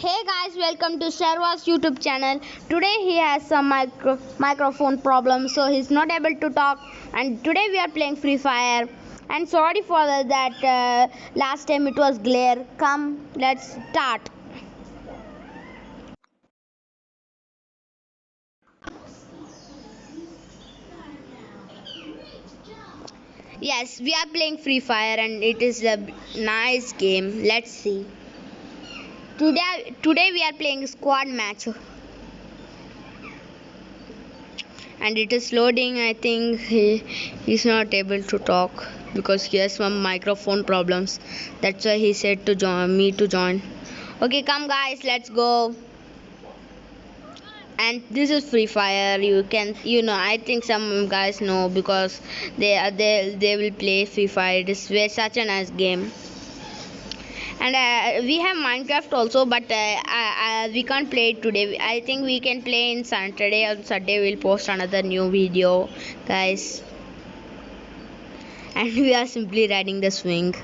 Hey guys, welcome to Serva's YouTube channel. Today he has some microphone problem, so he's not able to talk. And today we are playing Free Fire. And sorry for that. Last time it was glare. Come, let's start. Yes, we are playing Free Fire, and it is a nice game. Let's see. Today we are playing squad match. And it is loading. I think he's not able to talk because he has some microphone problems. That's why he said to join me to join. Okay, come guys, let's go. And this is Free Fire. I think some guys know because they will play Free Fire. It is such a nice game. And we have Minecraft also, but we can't play it today. I think we can play in Saturday. On Sunday we'll post another new video, guys. And we are simply riding the swing.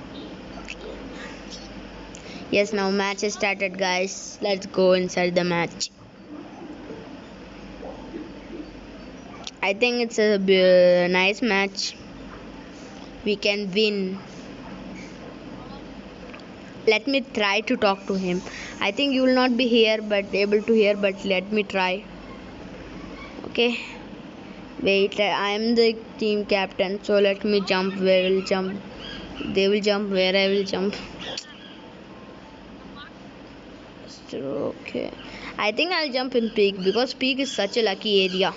Yes, now match has started, guys. Let's go inside the match. I think it's a nice match. We can win. Let me try to talk to him. I think you will not be here but able to hear, but let me try. Okay, wait, I am the team captain, so let me jump. Where will jump? They will jump where I will jump. Okay, I think I'll jump in peak because peak is such a lucky area.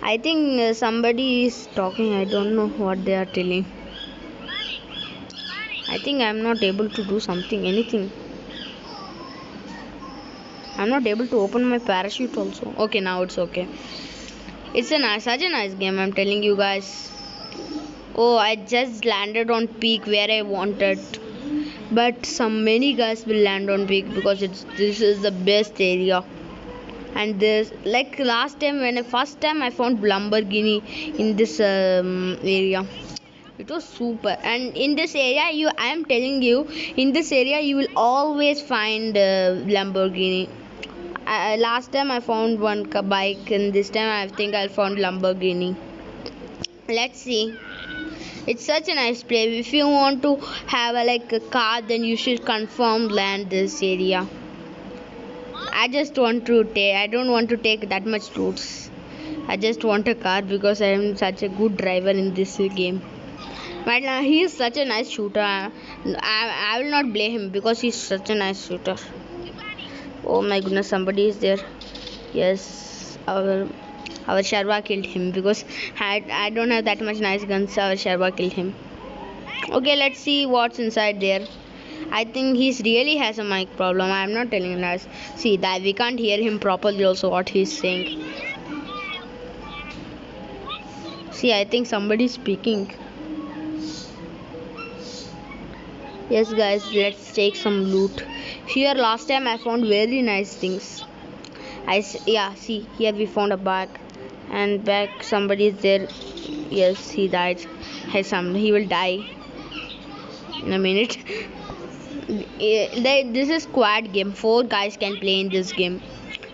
I think somebody is talking. I don't know what they are telling. I think I'm not able to do anything. I'm not able to open my parachute also. Okay, now it's okay. It's such a nice game, I'm telling you guys. Oh, I just landed on peak where I wanted. But many guys will land on peak because this is the best area. And this, like last time first time I found Lamborghini in this area. It was super. And in this area, I am telling you, in this area you will always find Lamborghini. Last time I found one bike, and this time I think I found Lamborghini. Let's see. It's such a nice place. If you want to have a car, then you should confirm land this area. I don't want to take that much routes. I just want a car because I am such a good driver in this game. But he is such a nice shooter. I will not blame him because he's such a nice shooter. Oh my goodness, somebody is there. Yes, our Sharwa killed him because I don't have that much nice guns. Our Sharwa killed him. Okay, let's see what's inside there. I think he really has a mic problem. I am not telling us. See that we can't hear him properly also what he's saying. See, I think somebody is speaking. Yes guys, let's take some loot. Here last time I found very nice things. See here we found a bag, and back somebody is there. Yes, he died. He will die in a minute. This is squad game. 4 guys can play in this game.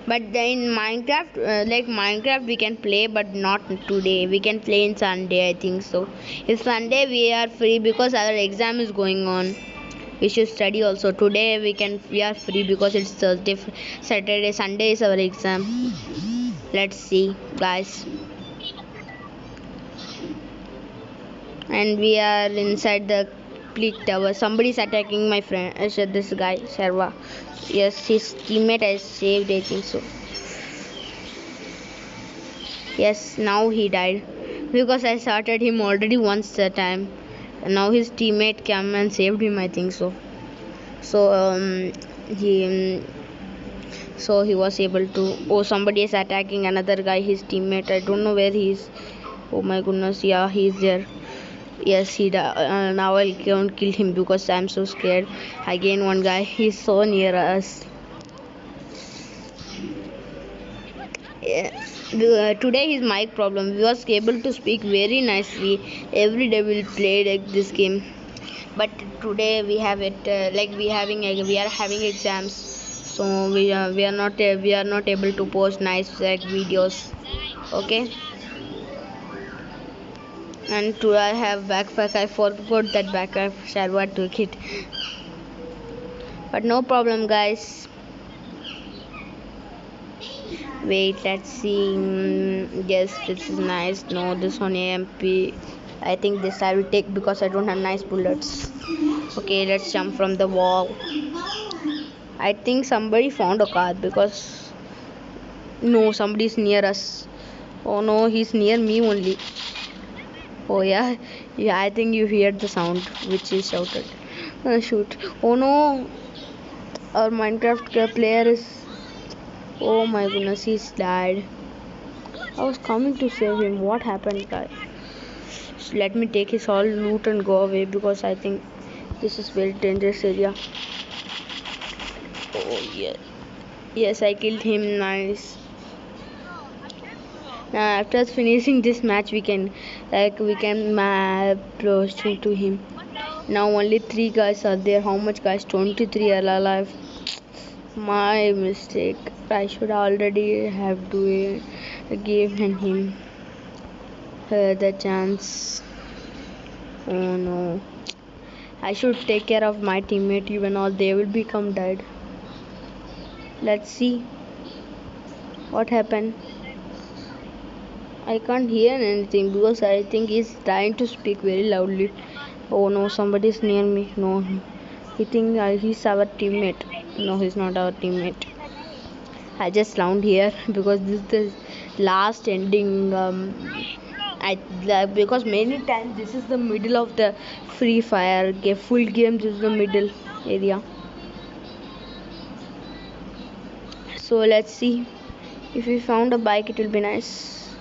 But in Minecraft, we can play, but not today. We can play in Sunday, I think so. If Sunday we are free because our exam is going on. We should study also. Today we are free because it's Thursday, Saturday, Sunday is our exam. Let's see, guys. And we are inside the peak tower. Somebody is attacking my friend. This guy, Sharwa. Yes, his teammate has saved, I think so. Yes, now he died because I started him already once the time. And now his teammate came and saved him, I think so. So he was able to. Oh, somebody is attacking another guy, his teammate. I don't know where he is. Oh my goodness, yeah, he's there. Yes, he died. Now I can't kill him because I'm so scared. Again, one guy, he's so near us. Today his mic problem. We was able to speak very nicely. Every day we'll play like this game. But today we have it like we are having exams, so we are not able to post nice like videos. Okay, and today I have backpack. I forgot that backpack. Sharwa took it, but no problem, guys. Wait, let's see. Yes, this is nice. No, this one AMP. I think this I will take because I don't have nice bullets. Okay, let's jump from the wall. I think somebody found a car because no, somebody's near us. Oh no, he's near me only. Oh yeah, yeah. I think you heard the sound which is shouted. Shoot! Oh no, our Minecraft player is. Oh my goodness, he's died. I was coming to save him. What happened, guy? So let me take his all loot and go away because I think this is very dangerous area. Oh yeah. Yes, I killed him. Nice. Now after finishing this match, we can map proceed to him. Now only 3 guys are there. How much guys? 23 are alive. My mistake. I should already have given him the chance. Oh no. I should take care of my teammate even or they will become dead. Let's see what happened. I can't hear anything because I think he's trying to speak very loudly. Oh no, somebody's near me. No, he think he's our teammate. No, he's not our teammate. I just round here because this is the last ending. Because many times this is the middle of the Free Fire full game. This is the middle area. So let's see if we found a bike. It will be nice.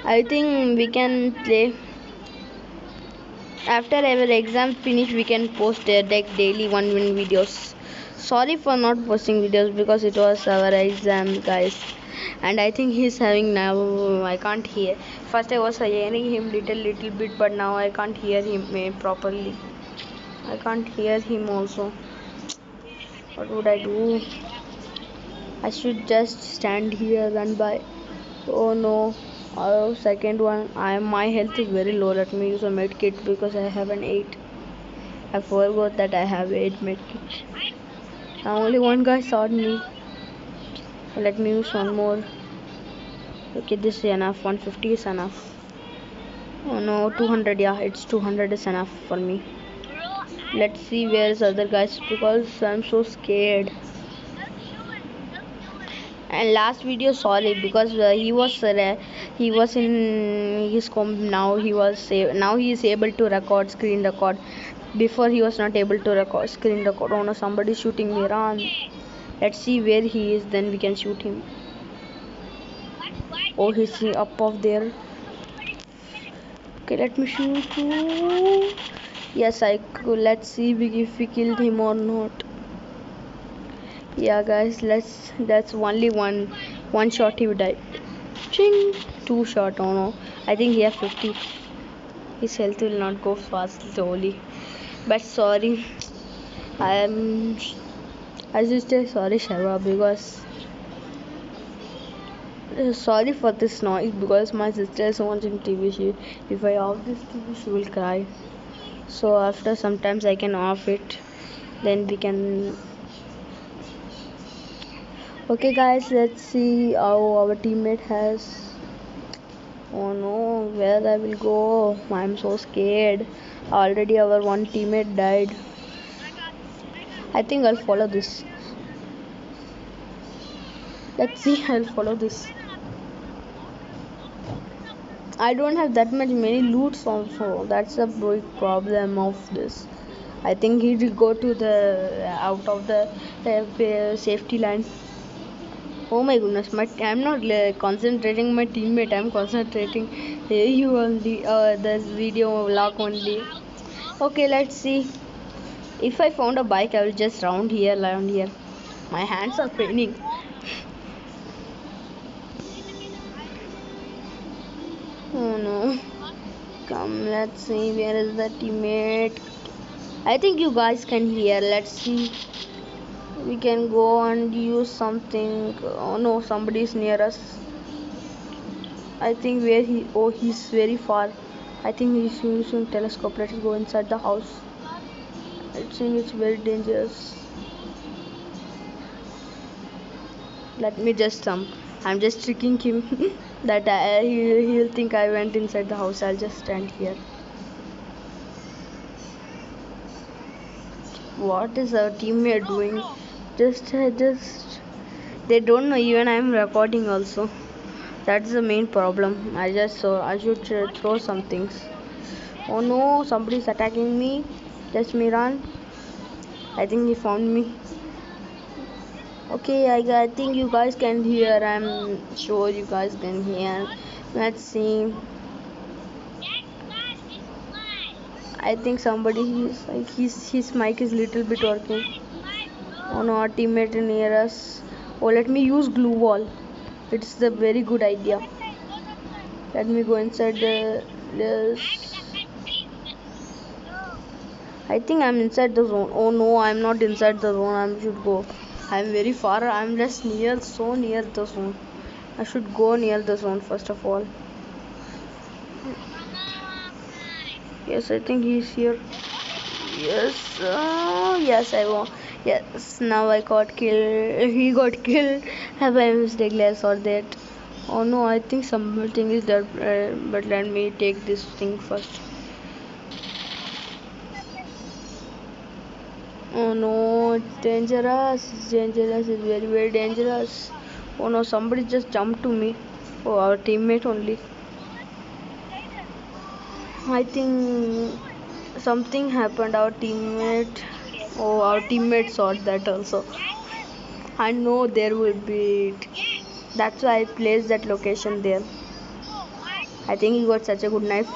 I think we can play after our exam finish. We can post like daily 1 minute videos. Sorry for not posting videos because it was our exam, guys, and I think he's having now. I can't hear. First I was hearing him little bit, but now I can't hear him properly. I can't hear him also. What would I do? I should just stand here and by. Oh no. Oh, second one. My health is very low. Let me use a med kit because I have an 8. I forgot that I have 8 med kits. Now only one guy shot me. Let me use one more. Okay, this is enough. 150 is enough. Oh no, 200. Yeah, it's 200 is enough for me. Let's see where is other guys because I'm so scared. And last video, sorry because he was in his comp. Now he is able to record screen record. Before he was not able to record screen record. Oh no, somebody shooting me. Run. Let's see where he is, then we can shoot him. Oh, he's up of there. Okay, let me shoot. Yes, I could. Let's see if we killed him or not. Yeah, guys, that's only one shot he died. Ching! 2 shot. Oh no, I think he has 50. His health will not go fast, slowly. But sorry, I just say sorry, Sharwa, because sorry for this noise because my sister is watching TV. If I off this TV, she will cry. So after sometimes I can off it, then we can. Okay, guys, let's see how our teammate has. Oh no, where I will go? I'm so scared. Already our one teammate died. I think I'll follow this. Let's see, I'll follow this. I don't have that many loots also. That's a big problem of this. I think he will go to the out of the safety line. Oh my goodness, I'm not concentrating my teammate. I'm concentrating you only. This video vlog only. Okay, let's see. If I found a bike, I will just round here. My hands are paining. Oh no. Come, let's see. Where is the teammate? I think you guys can hear. Let's see. We can go and use something. Oh no, somebody is near us. I think where he. Oh, he's very far. I think he's using telescope. Let's go inside the house. I think it's very dangerous. Let me just I'm just tricking him that he'll think I went inside the house. I'll just stand here. What is our teammate doing? Just they don't know even I'm recording also. That's the main problem. I just saw I should throw some things. Oh no, somebody's attacking me. Let me run. I think he found me. Okay, I think you guys can hear. I'm sure you guys can hear. Let's see. I think somebody is like his mic is little bit working. Oh no, our teammate near us. Oh, let me use glue wall. It's the very good idea. Let me go inside this. I think I'm inside the zone. Oh no, I'm not inside the zone. I should go. I'm very far. I'm just near, so near the zone. I should go near the zone first of all. Yes, I think he's here. Yes, yes, I won. Yes, now I got killed. He got killed. Have I mistake? Let's sort that. Oh no, I think something is there. But let me take this thing first. Oh no, it's dangerous. It's dangerous. It's very, very dangerous. Oh no, somebody just jumped to me. Oh, our teammate only. I think something happened. Our teammate. Oh, our teammate saw that also. I know there would be. That's why I placed that location there. I think he got such a good knife.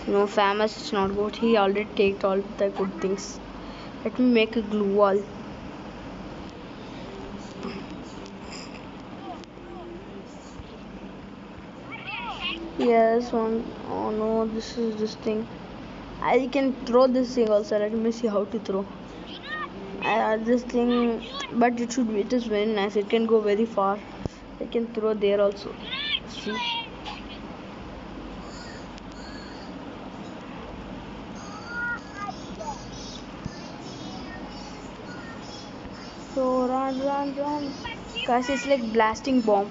No, famous is not good. He already taked all the good things. Let me make a glue wall. Yes, one. Oh no, this is this thing. I can throw this thing also. Let me see how to throw. I have this thing, but it is very nice. It can go very far. I can throw there also. See. So run. Guys, it's like blasting bomb.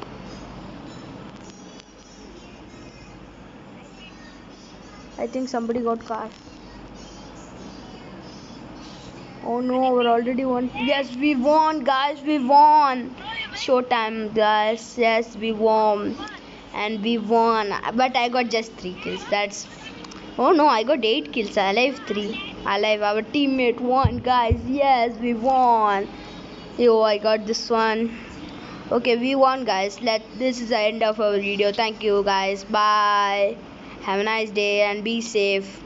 I think somebody got car. Oh no, we're already won. Yes, we won, guys. We won. Showtime, guys. Yes, we won. And we won. But I got just 3 kills. That's. Oh no, I got 8 kills. Alive 3. Alive. Our teammate won, guys. Yes, we won. Yo, I got this one. Okay, we won, guys. This is the end of our video. Thank you, guys. Bye. Have a nice day and be safe.